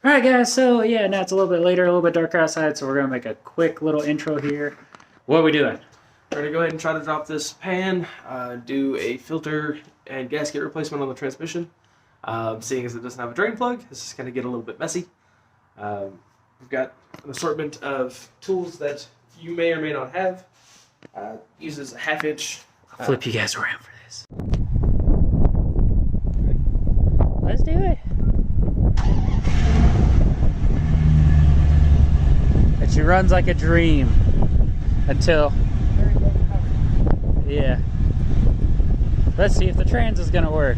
Alright guys, so yeah, now it's a little bit later, a little bit darker outside, so we're going to make a quick little intro here. What are we doing? We're going to go ahead and try to drop this pan, do a filter and gasket replacement on the transmission. Seeing as it doesn't have a drain plug, this is going to get a little bit messy. We've got an assortment of tools that you may or may not have. Uses a 1/2 inch. I'll flip you guys around for this. Let's do it. And she runs like a dream until, yeah. Let's see if the trans is gonna work.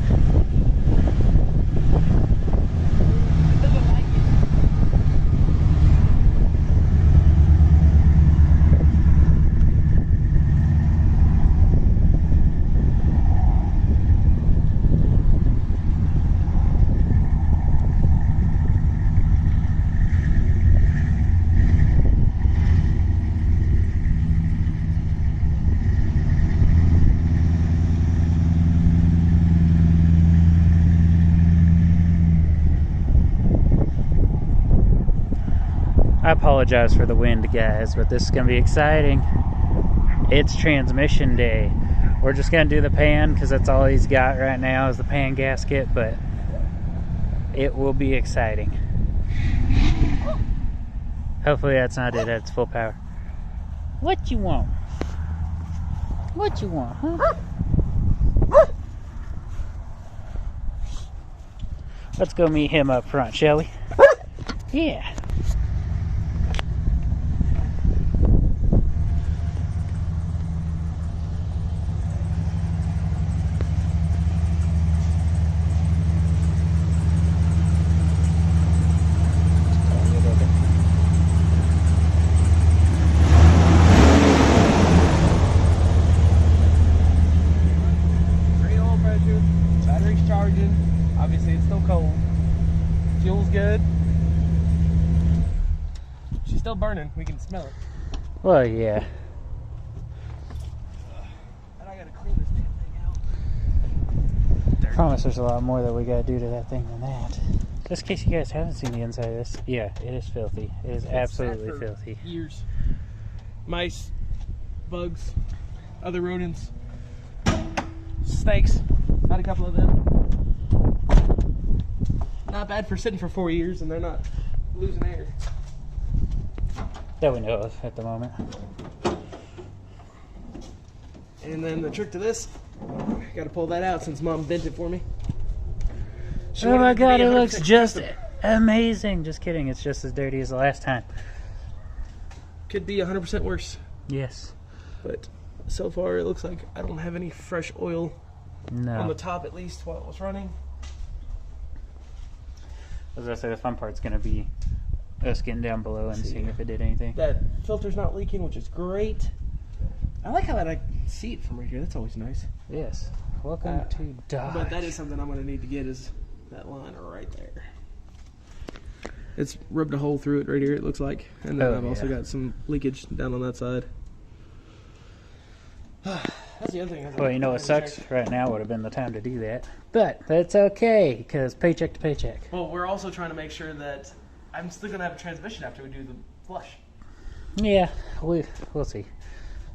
I apologize for the wind, guys, but this is going to be exciting. It's transmission day. We're just going to do the pan because that's all he's got right now is the pan gasket, but it will be exciting. Hopefully that's not it at its full power. What you want? What you want, huh? Let's go meet him up front, shall we? Yeah. Obviously it's still cold. Fuel's good. She's still burning. We can smell it. Well, yeah. And I gotta clean this damn thing out. Promise there's a lot more that we gotta do to that thing than that. Just in case you guys haven't seen the inside of this. Yeah, it is filthy. It is absolutely filthy. Years. Mice, bugs, other rodents, snakes. Had a couple of them. Not bad for sitting for 4 years and they're not losing air. That we know of at the moment. And then the trick to this, got to pull that out since Mom bent it for me. Oh my god, it looks just amazing. Just kidding, it's just as dirty as the last time. Could be 100% worse. Yes. But so far it looks like I don't have any fresh oil No. on the top, at least while it was running. As I say, the fun part's gonna be us getting down below and seeing if it did anything. That filter's not leaking, which is great. I like how I can see it from right here. That's always nice. Yes. Welcome to Dodge. But that is something I'm going to need to get, is that line right there. It's rubbed a hole through it right here, it looks like. And then I've also got some leakage down on that side. That's the other thing. Well, you know what sucks? Right now would have been the time to do that. But that's okay, because paycheck to paycheck. Well, we're also trying to make sure that I'm still going to have a transmission after we do the flush. Yeah, we'll see.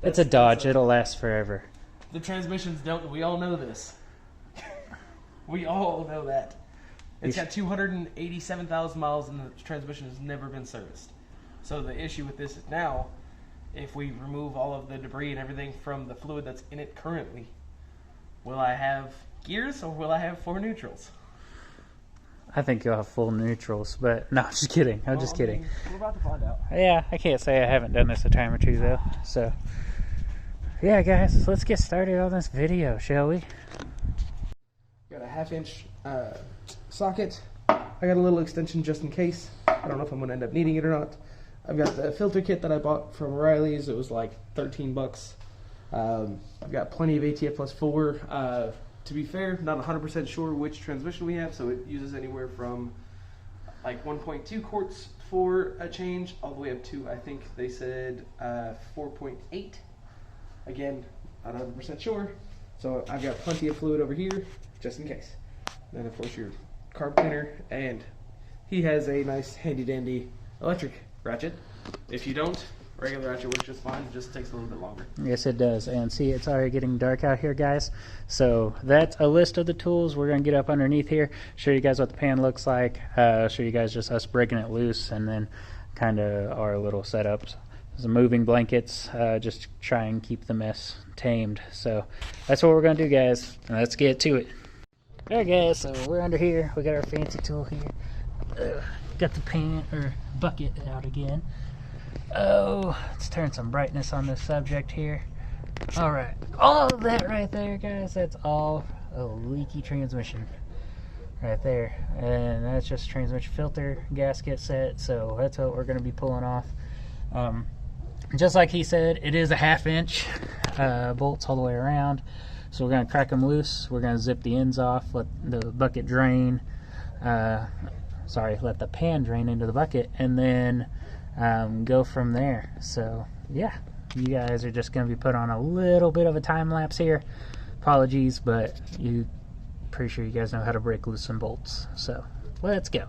It's a Dodge. It'll last forever. The transmissions don't. We all know this. We all know that. It's got 287,000 miles and the transmission has never been serviced. So the issue with this is now, if we remove all of the debris and everything from the fluid that's in it currently, will I have gears or will I have 4 neutrals? I think you'll have full neutrals, but no, just kidding. I'm just kidding. I mean, we're about to find out. Yeah, I can't say I haven't done this a time or two though. So, yeah, guys, let's get started on this video, shall we? Got a 1/2 inch socket. I got a little extension just in case. I don't know if I'm going to end up needing it or not. I've got the filter kit that I bought from O'Reilly's. It was like 13 bucks. I've got plenty of ATF plus 4. To be fair, not 100% sure which transmission we have, so it uses anywhere from like 1.2 quarts for a change all the way up to, I think they said 4.8. Again, not 100% sure. So I've got plenty of fluid over here just in case. Then of course your carb cleaner and he has a nice handy dandy electric ratchet. If you don't, regular ratchet works just fine. It just takes a little bit longer. Yes, it does. And see, it's already getting dark out here, guys. So that's a list of the tools. We're going to get up underneath here, show you guys what the pan looks like, show you guys just us breaking it loose, and then kind of our little setups. Some moving blankets, just try and keep the mess tamed. So that's what we're going to do, guys. And let's get to it. All right, guys, so we're under here. We got our fancy tool here. Got the pan or bucket out again. Oh, let's turn some brightness on this subject here. All right, all of that right there, guys, that's all a leaky transmission right there. And that's just transmission filter gasket set, so that's what we're going to be pulling off. Just like he said, it is a 1/2 inch bolts all the way around. So we're going to crack them loose. We're going to zip the ends off, let the bucket drain. Let the pan drain into the bucket, and then go from there. So yeah, you guys are just going to be put on a little bit of a time lapse here. Apologies, but pretty sure you guys know how to break loose some bolts. So let's go.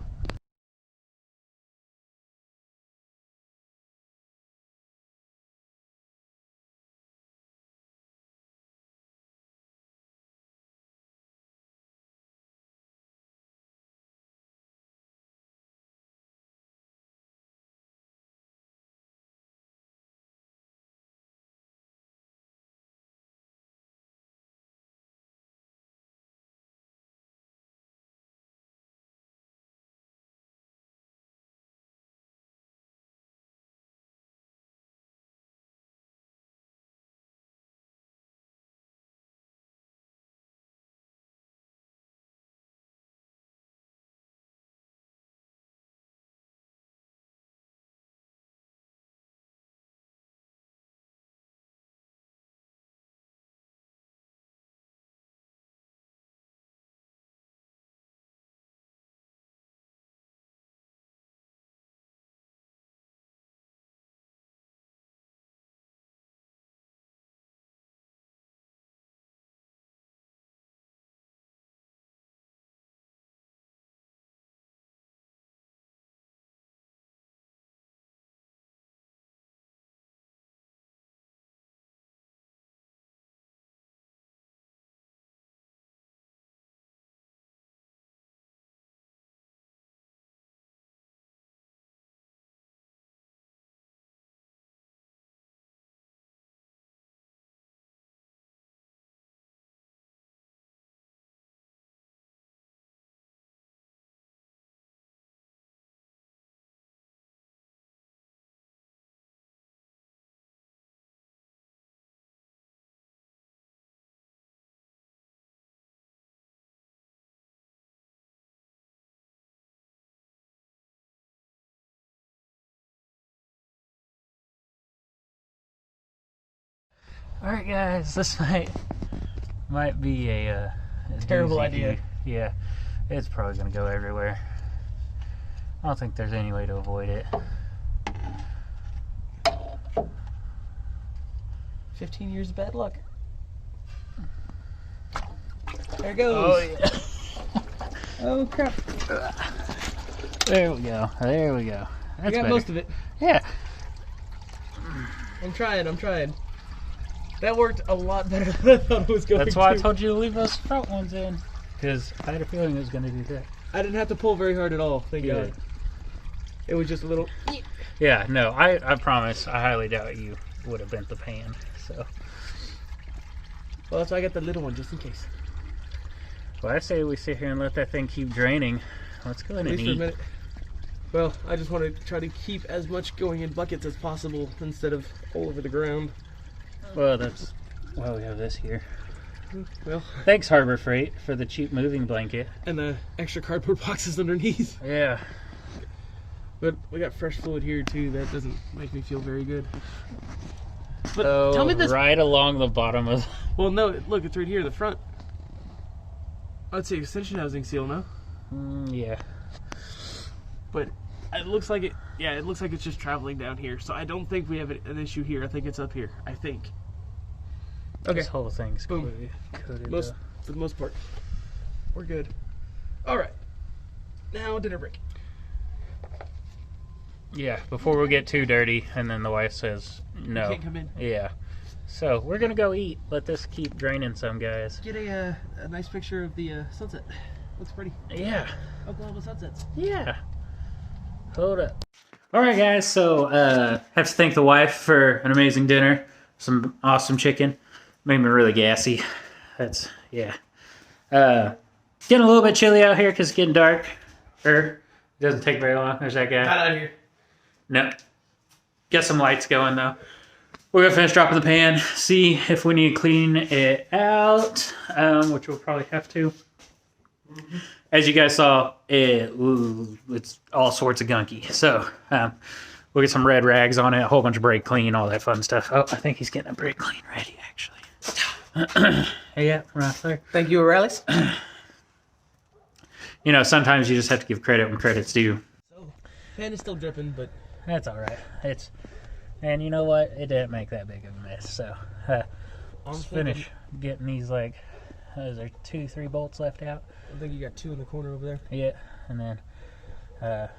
Alright, guys, this might be a Terrible doozy idea. here. Yeah, it's probably going to go everywhere. I don't think there's any way to avoid it. 15 years of bad luck. There it goes. Oh, yeah. Oh, crap. There we go. There we go. That's I got better. most of it. Yeah. I'm trying. That worked a lot better than I thought it was going to. That's why I told you to leave those front ones in. Because I had a feeling it was going to do that. I didn't have to pull very hard at all, thank God. It was just a little... Yeah, no, I promise. I highly doubt you would have bent the pan. So, Well, that's why I got the little one, just in case. well, I say we sit here and let that thing keep draining. Let's go in At and least for a eat. minute. Well, I just want to try to keep as much going in buckets as possible instead of all over the ground. Well, that's why we have this here. Well, Thanks, Harbor Freight, for the cheap moving blanket. and the extra cardboard boxes underneath. Yeah. But we got fresh fluid here too. That doesn't make me feel very good. But So, tell me this. right along the bottom of... Well, no, look, it's right here, the front. Oh, it's the extension housing seal, no? yeah. But it looks like it. Yeah, it looks like it's just traveling down here. So I don't think we have an issue here. I think it's up here. I think. Okay. This whole thing's Boom. coated. For the most part, we're good. All right. Now dinner break. Yeah, before we get too dirty, and then the wife says no. You can't come in. Yeah. So we're gonna go eat. Let this keep draining some, guys. Get a nice picture of the sunset. Looks pretty. Yeah. Oklahoma sunsets. Yeah. Hold up. All right, guys. So have to thank the wife for an amazing dinner. Some awesome chicken. Made me really gassy. That's yeah. Getting a little bit chilly out here because it's getting dark. It doesn't take very long. There's that guy. Not out here. No. Get some lights going though. We're gonna finish dropping the pan. See if we need to clean it out, which we'll probably have to. Mm-hmm. As you guys saw, it's all sorts of gunky. So we'll get some red rags on it, a whole bunch of brake clean, all that fun stuff. Oh, I think he's getting a brake clean ready, actually. Yeah, right there. Thank you, O'Reilly's. You know, sometimes you just have to give credit when credit's due. So, pan is still dripping, but that's all right. And you know what? It didn't make that big of a mess. So let's finish getting these, like, is there 2-3 bolts left out? I think you got 2 in the corner over there. Yeah, and then to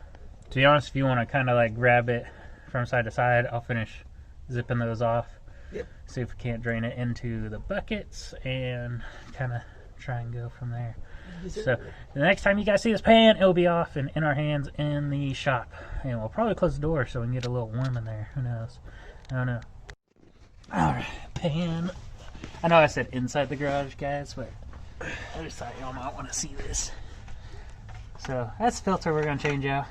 be honest, if you want to kind of like grab it from side to side, I'll finish zipping those off. Yep. See if we can't drain it into the buckets and kind of try and go from there. So the next time you guys see this pan, it'll be off and in our hands in the shop, and we'll probably close the door so we can get a little warm in there. Who knows? I don't know. All right, pan. I know I said inside the garage, guys, but I just thought y'all might want to see this. So that's the filter we're gonna change out.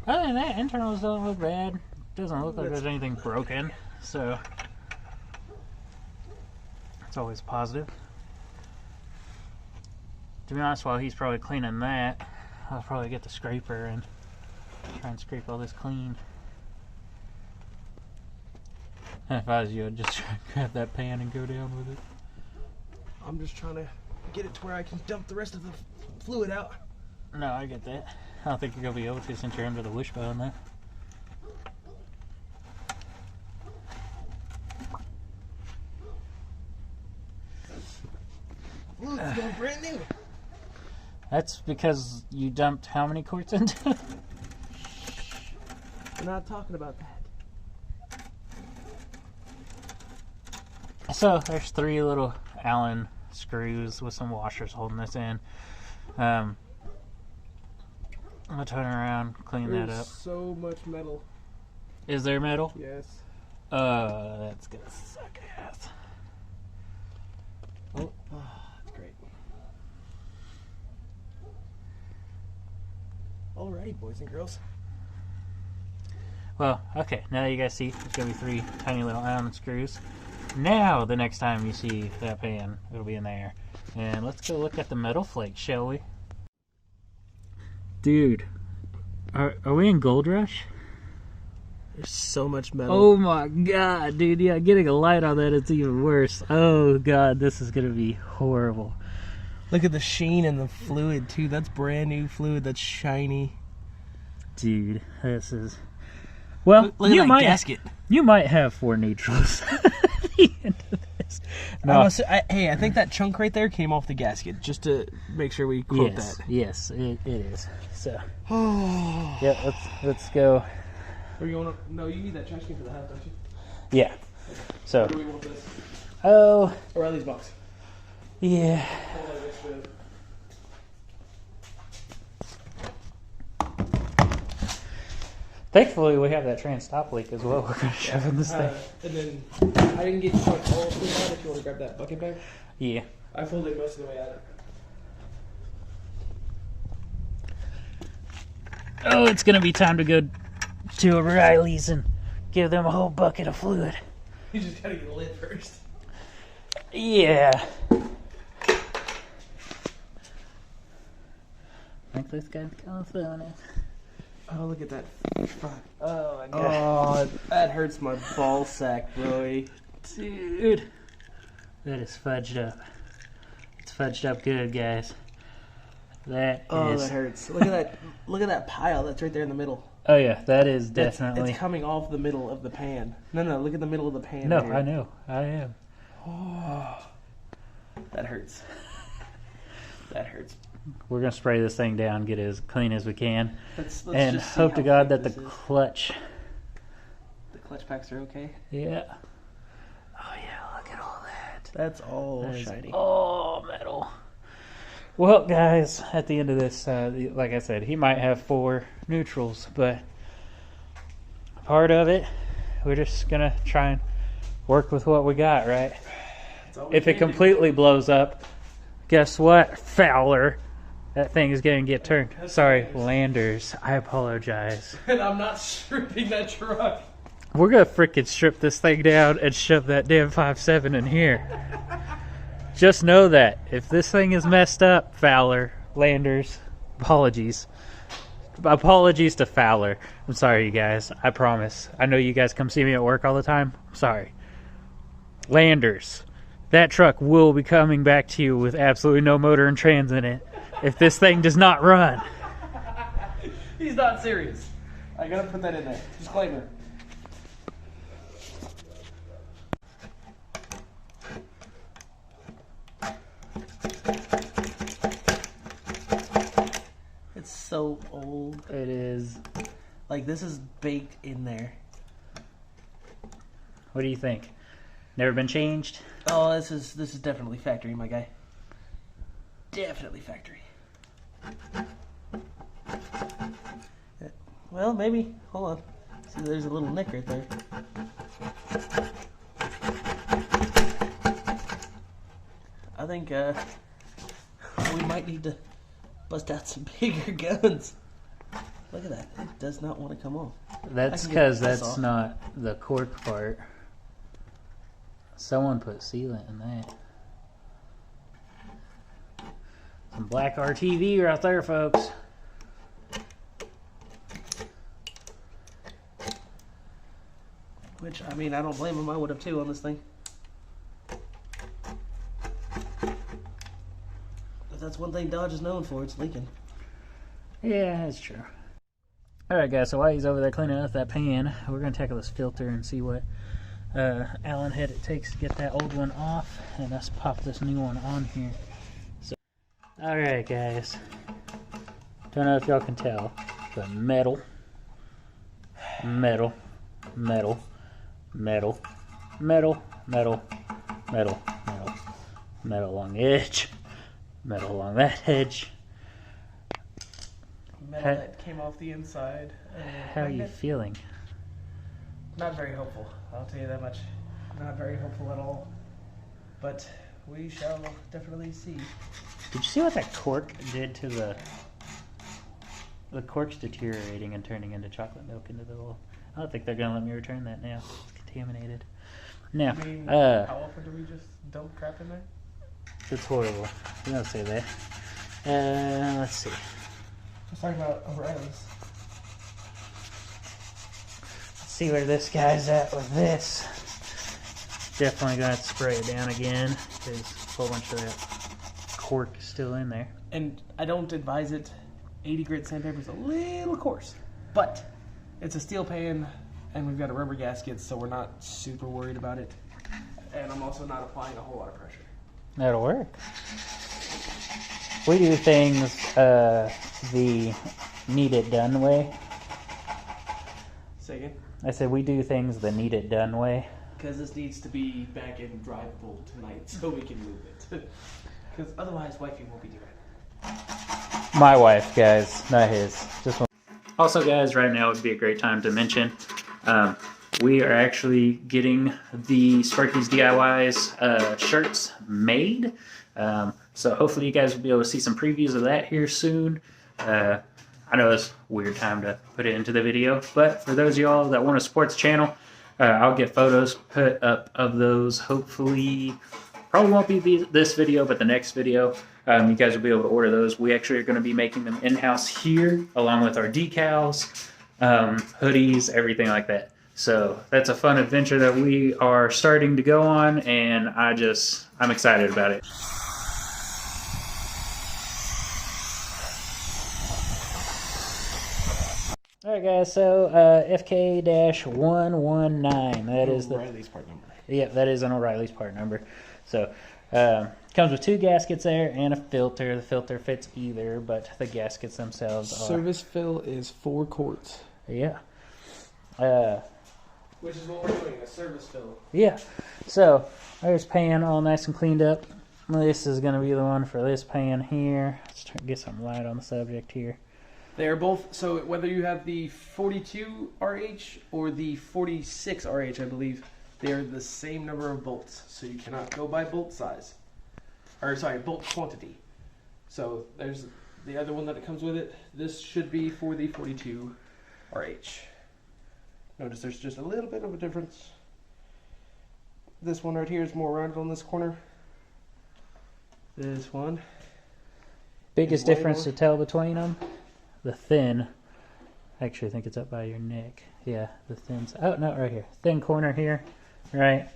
Other than that, internals don't look bad. Doesn't look like there's anything broken, so it's always positive. To be honest, while he's probably cleaning that, I'll probably get the scraper and try and scrape all this clean. And if I was you, I'd just try and grab that pan and go down with it. I'm just trying to get it to where I can dump the rest of the fluid out. No, I get that. I don't think you're going to be able to since you're under the wishbone there. Fluid's going brand new. That's because you dumped how many quarts into it? We're not talking about that. So there's 3 little Allen screws with some washers holding this in. I'm gonna turn around, clean that up. So much metal. Is there metal? Yes. That's gonna suck ass. Oh, that's great. Alrighty, boys and girls. Well, okay, now you guys see there's gonna be 3 tiny little Allen screws. Now, the next time you see that pan, it'll be in there. And let's go look at the metal flakes, shall we? Dude, are we in Gold Rush? There's so much metal. Oh my god, dude, yeah, getting a light on that, it's even worse. Oh god, this is gonna be horrible. Look at the sheen in the fluid, too. That's brand new fluid. That's shiny. Dude, this is... Well, look at that gasket. You might have 4 neutrals. The end of this. No. I think that chunk right there came off the gasket, just to make sure we quote that. Yes, it is. So, yeah, let's go. Are you going to, no, you need that trash can for the house, don't you? Yeah. So. Where do we want this? Oh. O'Reilly's box. Yeah. Thankfully, we have that trans stop leak as well. We're going to shove in this thing. And then, I didn't get you like all of it out if you want to grab that bucket bag. Yeah. I folded most of the way out. Oh, it's going to be time to go to O'Reilly's and give them a whole bucket of fluid. You just got to get the lid first. Yeah. I think this guy's kind of throwing it. Oh, look at that. Oh my god. Oh, that hurts my ball sack, bro. Dude. That is fudged up. It's fudged up good, guys. That hurts. Look at that. Look at that pile that's right there in the middle. Oh yeah, that is definitely... It's coming off the middle of the pan. No, look at the middle of the pan. No, there. I know. I am. Oh, that hurts. That hurts. we're gonna spray this thing down, get it as clean as we can, Let's and just see hope how to God thick that the this is. clutch. The clutch packs are okay. Yeah. Oh yeah, look at all that. That's all That is shiny. all metal. Well, guys, at the end of this, like I said, he might have 4 neutrals, but part of it, we're just gonna try and work with what we got, right? If it completely blows up, guess what, Fowler? That thing is gonna get turned. Sorry, Landers. I apologize. And I'm not stripping that truck. We're gonna freaking strip this thing down and shove that damn 5.7 in here. Just know that if this thing is messed up, Fowler, Landers, apologies. Apologies to Fowler. I'm sorry, you guys. I promise. I know you guys come see me at work all the time. I'm sorry. Landers, that truck will be coming back to you with absolutely no motor and trans in it if this thing does not run. He's not serious. I gotta put that in there. Disclaimer. It's so old. It is. Like, this is baked in there. What do you think? Never been changed? Oh, this is definitely factory, my guy. Definitely factory. Well, maybe. Hold on. See, there's a little nick right there. I think we might need to bust out some bigger guns. Look at that. It does not want to come off. That's because that's not the cork part. Someone put sealant in that. Some black RTV right there, folks. Which, I mean, I don't blame him. I would have too on this thing. But that's one thing Dodge is known for. It's leaking. Yeah, that's true. Alright, guys, so while he's over there cleaning up that pan, we're going to tackle this filter and see what Allen head it takes to get that old one off, and let's pop this new one on here. So, alright, guys. Don't know if y'all can tell, but metal, metal, metal, metal, metal, metal, metal, metal, metal along the edge, metal along that edge. Metal that came off the inside. How are you feeling? Not very hopeful. I'll tell you that much. Not very hopeful at all. But we shall definitely see. Did you see what that cork did to the cork's deteriorating and turning into chocolate milk into the little... I don't think they're going to let me return that now. It's contaminated. Now, I mean, how often do we just dump crap in there? It's horrible. You don't say that. Let's see. Let's talk about O'Reilly's. Let's see where this guy's at with this. Definitely going to spray it down again. There's a whole bunch of that cork still in there. And I don't advise it. 80 grit sandpaper is a little coarse. But it's a steel pan, and we've got a rubber gasket, so we're not super worried about it. And I'm also not applying a whole lot of pressure. That'll work. We do things the need it done way. Say again? I said we do things the need it done way. Because this needs to be back in drivable tonight so we can move it. Because otherwise, wifey won't be doing it. My wife, guys, not his. Just one. Also, guys, right now would be a great time to mention we are actually getting the Sparky's DIYs shirts made. So hopefully you guys will be able to see some previews of that here soon. I know it's a weird time to put it into the video, but for those of y'all that want to support the channel, I'll get photos put up of those. Hopefully, probably won't be this video, but the next video. You guys will be able to order those. We actually are going to be making them in-house here, along with our decals, hoodies, everything like that. So that's a fun adventure that we are starting to go on, and I'm excited about it. Alright guys, so FK-119, that is the... O'Reilly's part number. Yeah, that is an O'Reilly's part number. So, Comes with 2 gaskets there and a filter. The filter fits either, but the gaskets themselves are. Service fill is 4 quarts. Yeah. Which is what we're doing, a service fill. Yeah. So there's pan all nice and cleaned up. This is going to be the one for this pan here. Let's try to get some light on the subject here. They are both, so whether you have the 42 RH or the 46 RH, I believe, they are the same number of bolts. So you cannot go by bolt size. Or sorry, bolt quantity. So there's the other one that it comes with it. This should be for the 42 RH. Notice there's just a little bit of a difference. This one right here is more rounded on this corner. This one. Biggest difference to tell between them? The thin. I actually think it's up by your neck. Yeah, the thin. Oh, no, right here. Thin corner here, right?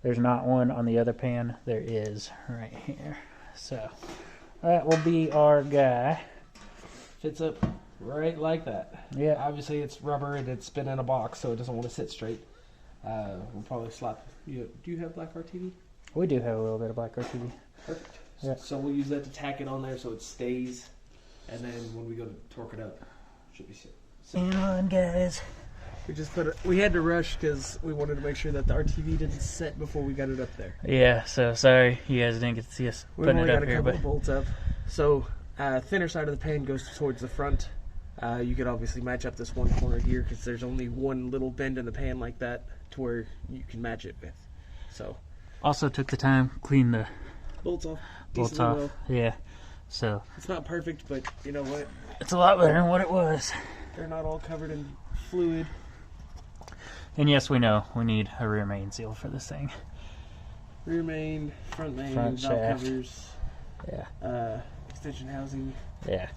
There's not one on the other pan. There is right here. So that will be our guy. Fits up right like that. Yeah. Obviously it's rubber and it's been in a box, so it doesn't want to sit straight. We'll probably slap. Do you have black RTV? We do have a little bit of black RTV. Perfect. Yeah. So we'll use that to tack it on there so it stays, and then when we go to torque it up, it should be set. Hang on, guys. We had to rush because we wanted to make sure that the RTV didn't set before we got it up there. Yeah, so sorry you guys didn't get to see us putting it up here, but bolts up. So thinner side of the pan goes towards the front. You could obviously match up this one corner here because there's only one little bend in the pan like that to where you can match it with. So also took the time clean the bolts off. bolts off. Well. Yeah, so it's not perfect, but you know what? It's a lot better than what it was. They're not all covered in fluid. And yes, we know we need a rear main seal for this thing. Rear main, front main, front valve shaft. covers, yeah, extension housing. Yeah.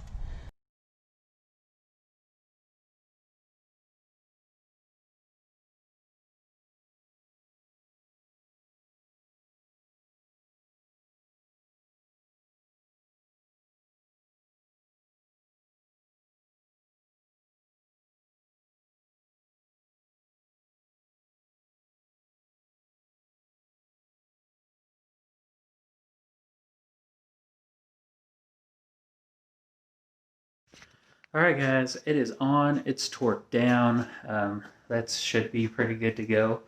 Alright guys, it is on, it's torqued down, that should be pretty good to go.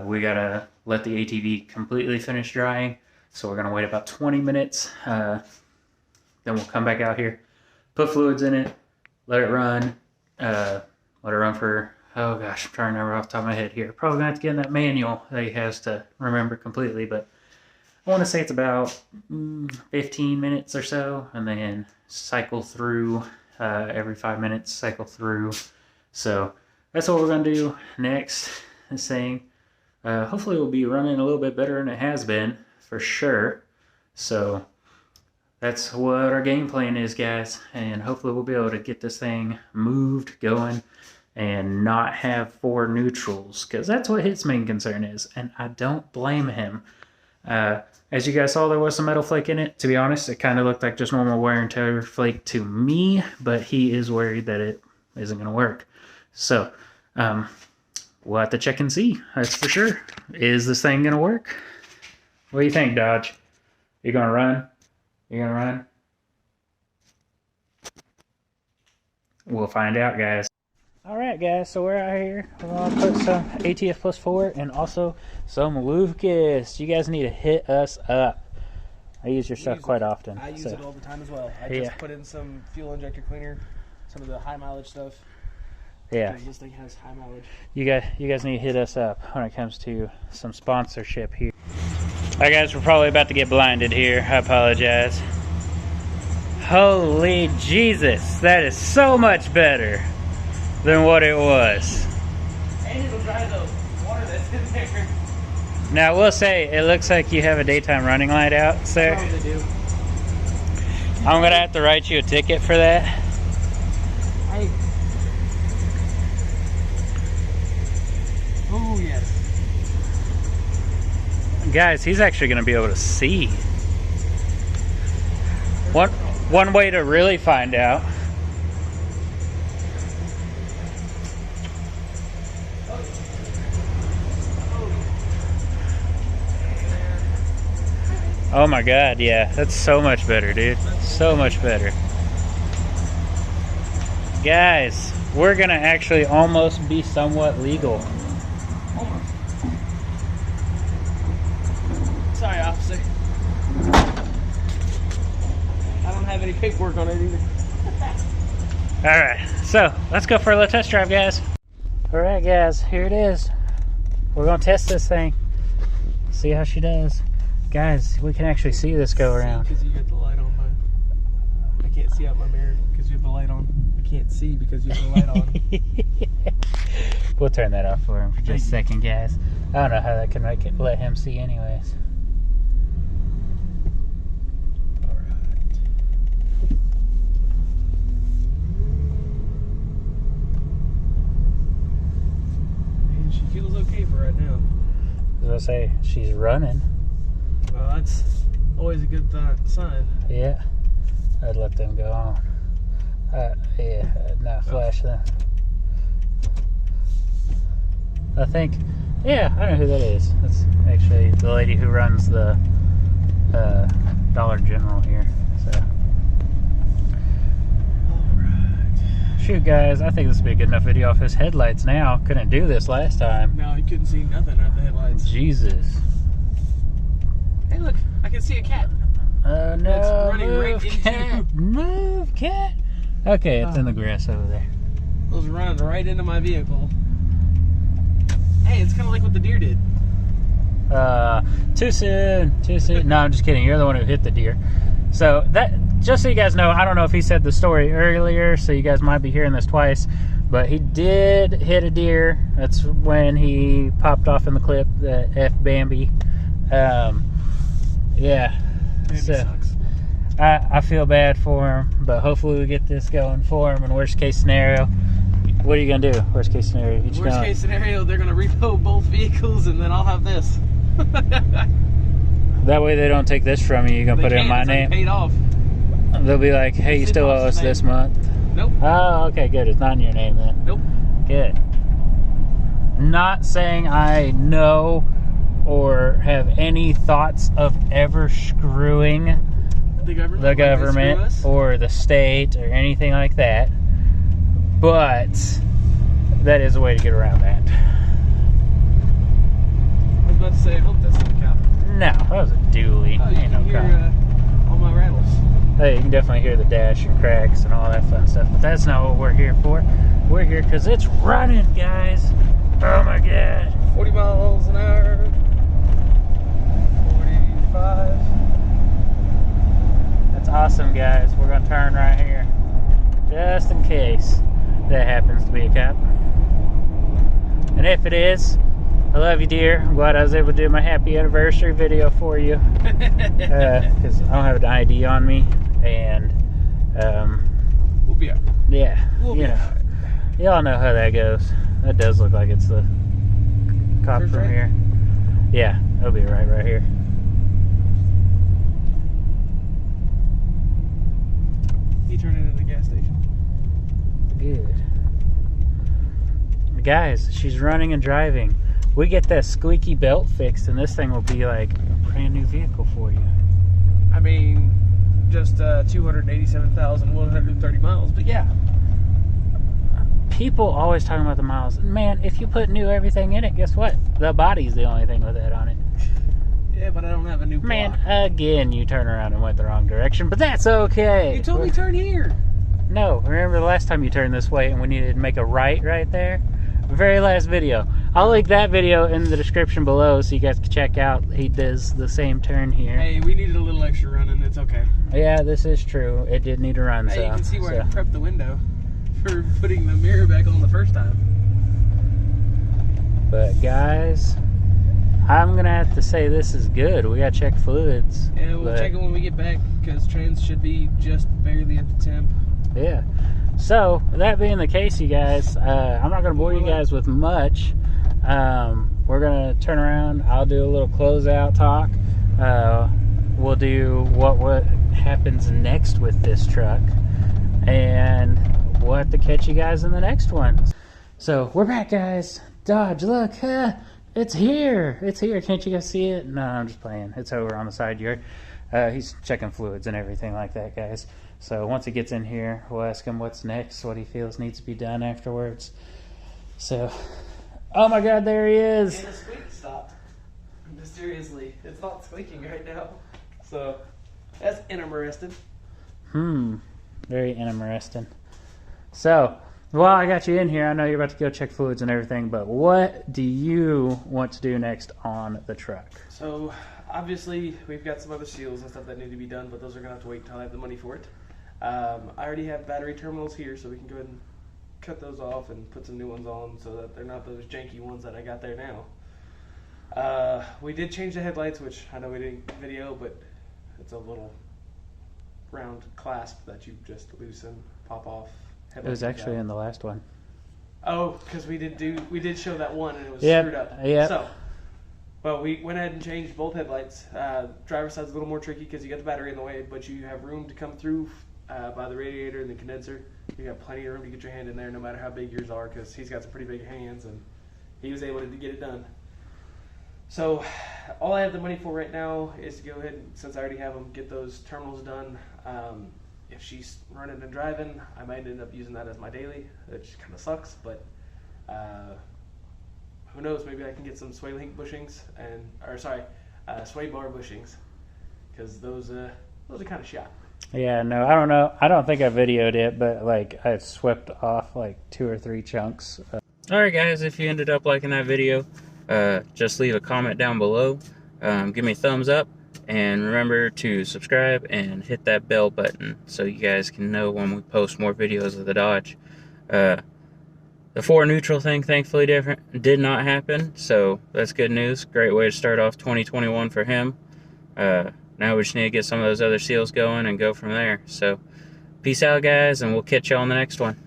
We gotta let the ATV completely finish drying, so we're gonna wait about 20 minutes, then we'll come back out here, put fluids in it, let it run for, oh gosh, I'm trying to remember off the top of my head here, probably gonna have to get in that manual that he has to remember completely, but I want to say it's about 15 minutes or so, and then cycle through every 5 minutes, cycle through. So that's what we're going to do next. This thing, hopefully, will be running a little bit better than it has been, for sure. So that's what our game plan is, guys. And hopefully we'll be able to get this thing moved, going, and not have 4 neutrals, because that's what his main concern is. And I don't blame him. As you guys saw, there was some metal flake in it. To be honest, it kind of looked like just normal wear and tear flake to me, but he is worried that it isn't going to work. So, we'll have to check and see. That's for sure. Is this thing going to work? What do you think, Dodge? You going to run? You going to run? We'll find out, guys. Alright guys, so we're out here. We're going to put some ATF plus 4 and also some Lucas. You guys need to hit us up. I use your stuff quite often. I use it all the time as well. I just put in some fuel injector cleaner, some of the high mileage stuff. Yeah. This thing has high mileage. You guys need to hit us up when it comes to some sponsorship here. Alright guys, we're probably about to get blinded here. I apologize. Holy Jesus, that is so much better than what it was. And it'll dry the water that's in there. Now, I will say, it looks like you have a daytime running light out, sir. Probably do. I'm going to have to write you a ticket for that. Oh, yes. Guys, he's actually going to be able to see. One way to really find out. Oh my god, yeah. That's so much better, dude. So much better. Guys, we're gonna actually almost be somewhat legal. Almost. Sorry, officer. I don't have any paperwork on it either. Alright, so let's go for a little test drive, guys. Alright, guys, here it is. We're gonna test this thing. See how she does. Guys, we can actually see this go around. Because you got the light on my... I can't see out my mirror because you have the light on. I can't see because you have the light on. We'll turn that off for him for just a second, guys. I don't know how that can make it, let him see anyways. Feels okay for right now. As I say, she's running. Well, that's always a good sign. Yeah, I'd let them go on. Yeah, I'd not flash them. I think, yeah, I know who that is. That's actually the lady who runs the Dollar General here. So. Shoot, guys, I think this would be a good enough video off his headlights now. Couldn't do this last time. No, you couldn't see nothing at the headlights. Jesus. Hey, look, I can see a cat. Oh, no. It's running move, right into... cat. Move, cat. Okay, it's in the grass over there. It was running right into my vehicle. Hey, it's kind of like what the deer did. Too soon. Too soon. No, I'm just kidding. You're the one who hit the deer. So that, just so you guys know, I don't know if he said the story earlier, so you guys might be hearing this twice, but he did hit a deer. That's when he popped off in the clip, the F Bambi. Yeah. Bambi So sucks. I feel bad for him, but hopefully we get this going for him. And worst case scenario, what are you gonna do? Worst case scenario, you just Worst case scenario, they're gonna repo both vehicles, and then I'll have this. that way they don't take this from you. You gonna put it in my name. Paid off. They'll be like, hey, you It's still in owe us Bob's this name. month. Nope. Oh, okay, good. It's not in your name then. Nope. Good. Not saying I know or have any thoughts of ever screwing The government, the government or the state or anything like that, but that is a way to get around that. I was about to say, I hope that's not a cop. No, that was a dually. Oh, you Ain't can no hear cop. all my rattles. Hey, you can definitely hear the dash and cracks and all that fun stuff, but that's not what we're here for. We're here because it's running, guys. Oh my god. 40 miles an hour. 45. That's awesome, guys. We're going to turn right here. Just in case that happens to be a cop. And if it is, I love you, dear. I'm glad I was able to do my happy anniversary video for you. Because I don't have an ID on me. And, We'll be out. yeah. We'll be out. Y'all know how that goes. That does look like it's the cop First from right? here. Yeah, it'll be right here. He turned into the gas station. Good. Guys, she's running and driving. We get that squeaky belt fixed and this thing will be like a brand new vehicle for you. I mean, just 287,130 miles, but yeah. People always talking about the miles. Man, if you put new everything in it, guess what? The body's the only thing with that on it. Yeah, but I don't have a new block. Man, again, you turn around and went the wrong direction, but that's okay. You told me turn here. No, remember the last time you turned this way and we needed to make a right there? Very last video. I'll link that video in the description below so you guys can check out. He does the same turn here. Hey, we needed a little extra running. It's okay. Yeah, this is true. It did need to run. Hey, so you can see where I prepped the window for putting the mirror back on the first time. But guys, I'm gonna have to say this is good. We gotta check fluids. Yeah, we'll check it when we get back because trans should be just barely at the temp. Yeah. So that being the case, you guys, I'm not gonna bore you guys with much. We're gonna turn around. I'll do a little closeout talk. We'll do what happens next with this truck, and we'll have to catch you guys in the next one. So we're back, guys. Dodge, look, It's here. It's here. Can't you guys see it? No, I'm just playing. It's over on the side yard. He's checking fluids and everything like that, guys. So once he gets in here, we'll ask him what's next, what he feels needs to be done afterwards. So, oh my God, there he is. And the squeak stopped. Mysteriously. It's not squeaking right now. So, that's interesting. Very interesting. So, well, I got you in here. I know you're about to go check fluids and everything, but what do you want to do next on the truck? So, obviously, we've got some other seals and stuff that need to be done, but those are going to have to wait until I have the money for it. I already have battery terminals here, so we can go ahead and cut those off and put some new ones on so that they're not those janky ones that I got there now. We did change the headlights, which I know we didn't video, but it's a little round clasp that you just loosen, pop off. It was actually in the last one. Oh, because we did show that one and it was screwed up. Yeah. So, well, we went ahead and changed both headlights. Driver's side's a little more tricky because you got the battery in the way, but you have room to come through by the radiator and the condenser. You got plenty of room to get your hand in there, no matter how big yours are, because he's got some pretty big hands and he was able to get it done. So, all I have the money for right now is to go ahead and, since I already have them, get those terminals done. If she's running and driving, I might end up using that as my daily, which kind of sucks, but who knows, maybe I can get some sway link bushings, sway bar bushings, because those are kind of shot. Yeah, no, I don't know. I don't think I videoed it, but like I swept off like 2 or 3 chunks. Alright guys, if you ended up liking that video, just leave a comment down below. Give me a thumbs up. And remember to subscribe and hit that bell button so you guys can know when we post more videos of the Dodge. The 4 neutral thing thankfully did not happen, so that's good news. Great way to start off 2021 for him. Now we just need to get some of those other seals going and go from there. So peace out guys, and we'll catch you on the next one.